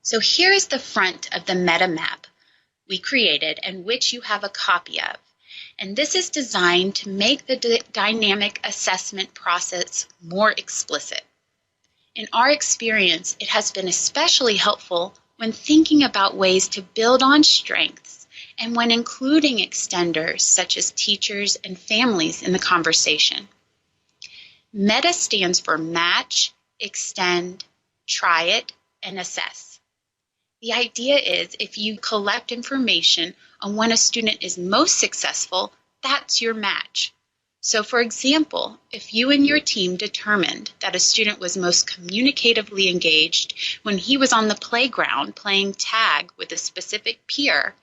So here is the front of the meta map we created and which you have a copy of. And this is designed to make the dynamic assessment process more explicit. In our experience, it has been especially helpful when thinking about ways to build on strengths and when including extenders such as teachers and families in the conversation. META stands for match, extend, try it, and assess. The idea is if you collect information on when a student is most successful, that's your match. So for example, if you and your team determined that a student was most communicatively engaged when he was on the playground playing tag with a specific peer,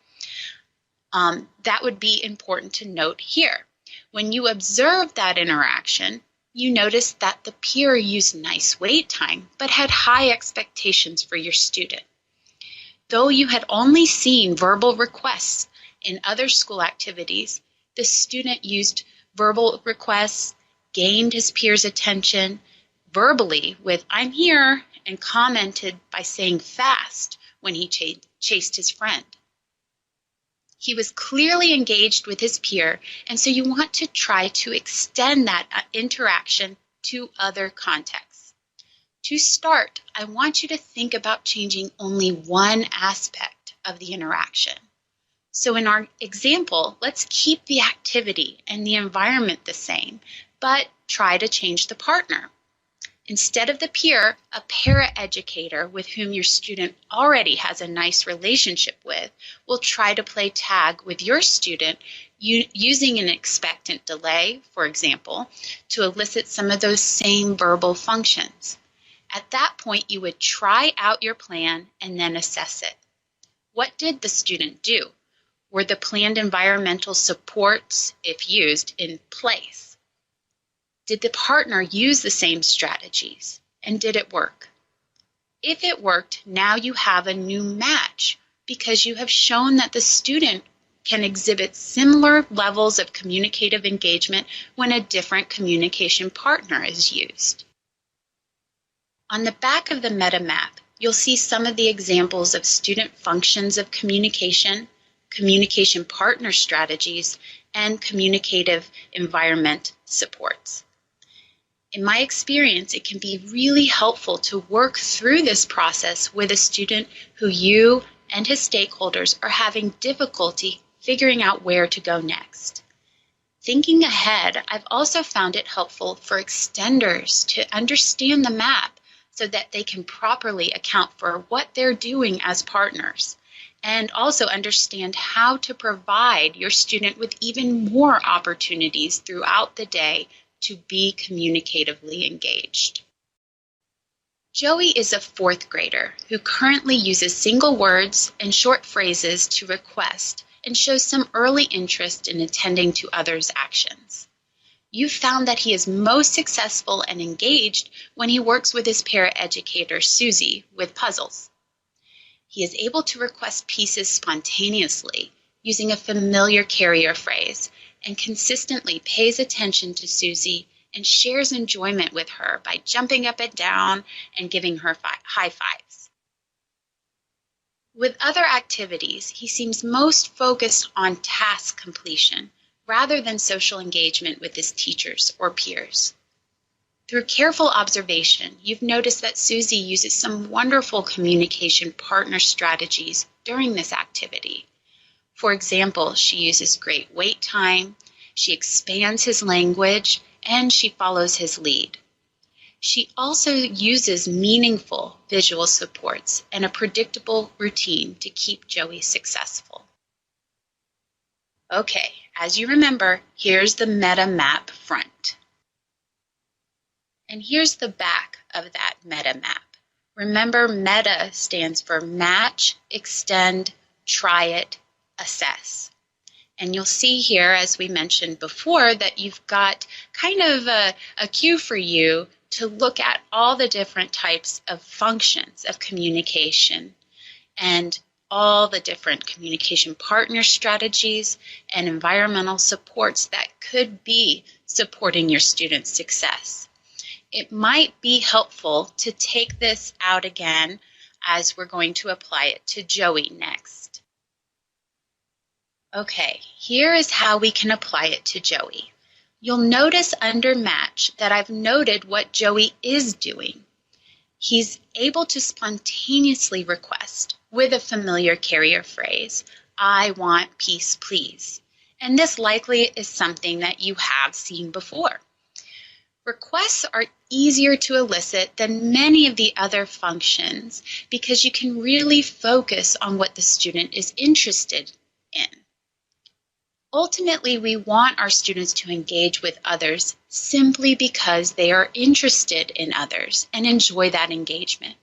that would be important to note here. When you observe that interaction, you notice that the peer used nice wait time but had high expectations for your student. Though you had only seen verbal requests in other school activities, the student used verbal requests, gained his peers' attention verbally with "I'm here," and commented by saying fast when he chased his friend. He was clearly engaged with his peer, and so you want to try to extend that interaction to other contexts. To start, I want you to think about changing only one aspect of the interaction. So in our example, let's keep the activity and the environment the same, but try to change the partner. Instead of the peer, a para-educator with whom your student already has a nice relationship with will try to play tag with your student using an expectant delay, for example, to elicit some of those same verbal functions. At that point, you would try out your plan and then assess it. What did the student do? Were the planned environmental supports, if used, in place? Did the partner use the same strategies? And did it work? If it worked, now you have a new match because you have shown that the student can exhibit similar levels of communicative engagement when a different communication partner is used. On the back of the meta map, you'll see some of the examples of student functions of communication, communication partner strategies, and communicative environment supports. In my experience, it can be really helpful to work through this process with a student who you and his stakeholders are having difficulty figuring out where to go next. Thinking ahead, I've also found it helpful for extenders to understand the map so that they can properly account for what they're doing as partners, and also understand how to provide your student with even more opportunities throughout the day to be communicatively engaged. Joey is a 4th grader who currently uses single words and short phrases to request and shows some early interest in attending to others' actions. You've found that he is most successful and engaged when he works with his para-educator, Susie, with puzzles. He is able to request pieces spontaneously using a familiar carrier phrase and consistently pays attention to Susie and shares enjoyment with her by jumping up and down and giving her high fives. With other activities, he seems most focused on task completion rather than social engagement with his teachers or peers. Through careful observation, you've noticed that Susie uses some wonderful communication partner strategies during this activity. For example, she uses great wait time, she expands his language, and she follows his lead. She also uses meaningful visual supports and a predictable routine to keep Joey successful. Okay, as you remember, here's the meta map front. And here's the back of that meta map. Remember, meta stands for match, extend, try it, assess. And you'll see here, as we mentioned before, that you've got kind of a cue for you to look at all the different types of functions of communication and all the different communication partner strategies and environmental supports that could be supporting your students' success. It might be helpful to take this out again as we're going to apply it to Joey next. Okay, here is how we can apply it to Joey. You'll notice under match that I've noted what Joey is doing. He's able to spontaneously request with a familiar carrier phrase, I want peace, please. And this likely is something that you have seen before. Requests are easier to elicit than many of the other functions because you can really focus on what the student is interested in. Ultimately, we want our students to engage with others simply because they are interested in others and enjoy that engagement.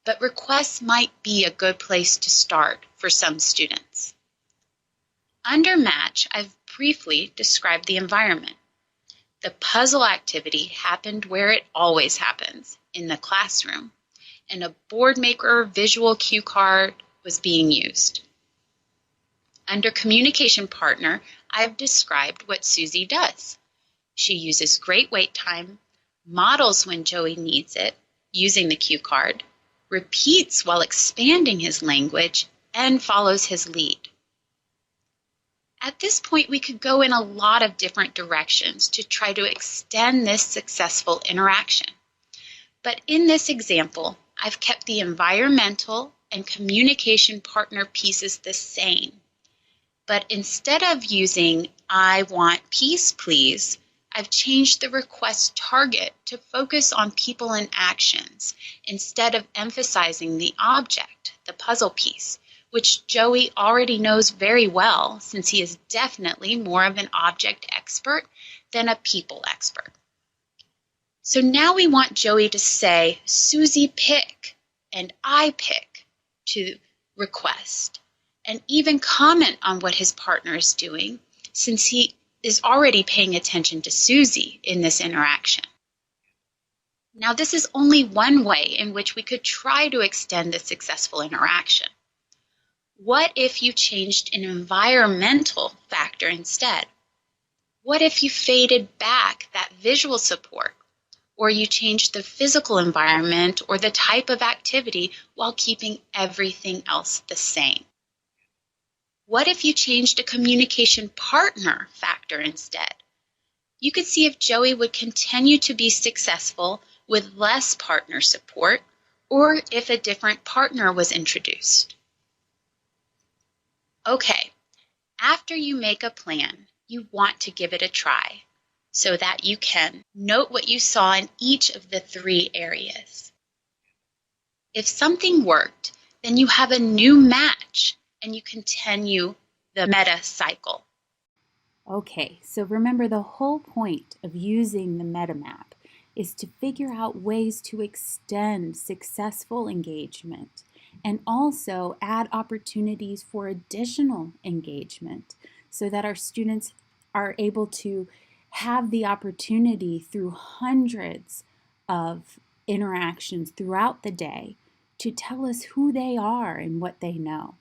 But requests might be a good place to start for some students. Under match, I've briefly described the environment. The puzzle activity happened where it always happens, in the classroom, and a board maker visual cue card was being used. Under communication partner, I've described what Susie does. She uses great wait time, models when Joey needs it, using the cue card, repeats while expanding his language, and follows his lead. At this point, we could go in a lot of different directions to try to extend this successful interaction. But in this example, I've kept the environmental and communication partner pieces the same. But instead of using I want peace, please, I've changed the request target to focus on people and actions instead of emphasizing the object, the puzzle piece, which Joey already knows very well since he is definitely more of an object expert than a people expert. So now we want Joey to say, Susie pick and I pick to request, and even comment on what his partner is doing since he is already paying attention to Susie in this interaction. Now, this is only one way in which we could try to extend the successful interaction. What if you changed an environmental factor instead? What if you faded back that visual support, or you changed the physical environment or the type of activity while keeping everything else the same? What if you changed a communication partner factor instead? You could see if Joey would continue to be successful with less partner support, or if a different partner was introduced. Okay, after you make a plan, you want to give it a try so that you can note what you saw in each of the 3 areas. If something worked, then you have a new match and you continue the meta cycle. Okay, so remember the whole point of using the meta map is to figure out ways to extend successful engagement and also add opportunities for additional engagement so that our students are able to have the opportunity through hundreds of interactions throughout the day to tell us who they are and what they know.